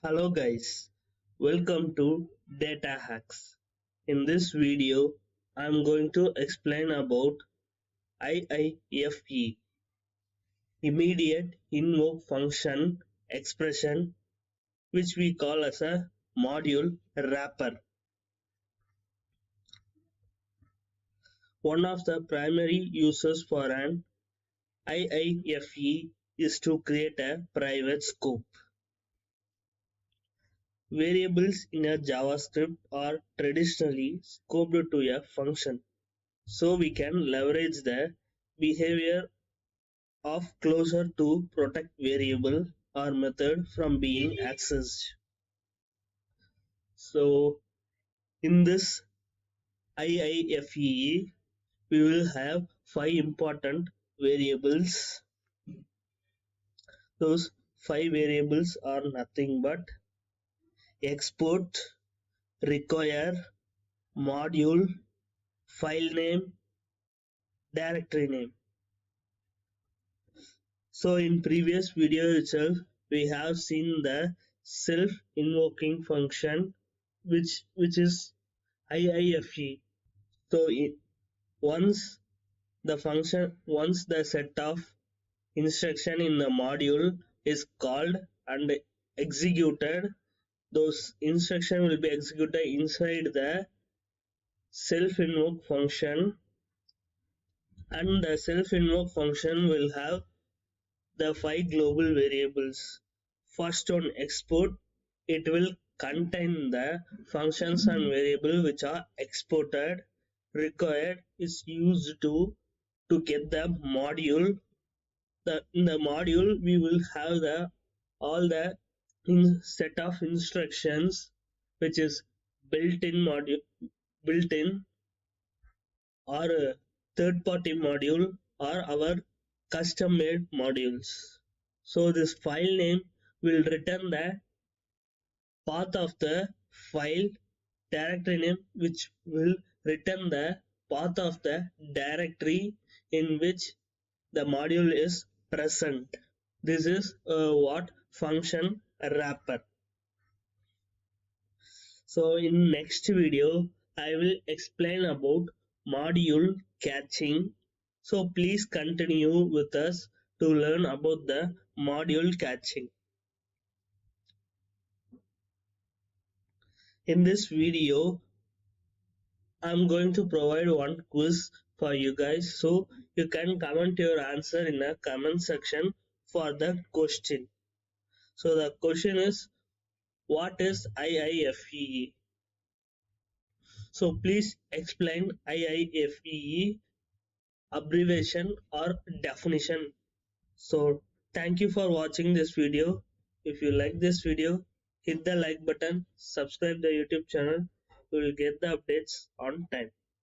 Hello guys, welcome to Data Hacks. In this video, I'm going to explain about IIFE, Immediate Invoke Function Expression, which we call as a module wrapper. One of the primary uses for an IIFE is to create a private scope. Variables in a JavaScript are traditionally scoped to a function, so we can leverage the behavior of closure to protect variable or method from being accessed. So in this IIFE, we will have 5 important variables. Those 5 variables are nothing but export, require, module, file name, directory name. So in previous video itself, we have seen the self-invoking function which is IIFE. So once the set of instruction in the module is called and executed, those instruction will be executed inside the self-invoke function, and the self-invoke function will have the 5 global variables. First on export, it will contain the functions and variable which are exported. Required is used to get the module. In the module we will have the all the set of instructions which is built in or a third party module or our custom made modules. So this file name will return the path of the file, directory name which will return the path of the directory in which the module is present. This is what function wrapper. So in next video I will explain about module caching. So please continue with us to learn about the module caching. In this video I'm going to provide one quiz for you guys, so you can comment your answer in the comment section for the question. So the question is, what is IIFE? So please explain IIFE abbreviation or definition. So thank you for watching this video. If you like this video, hit the like button, subscribe the YouTube channel. You will get the updates on time.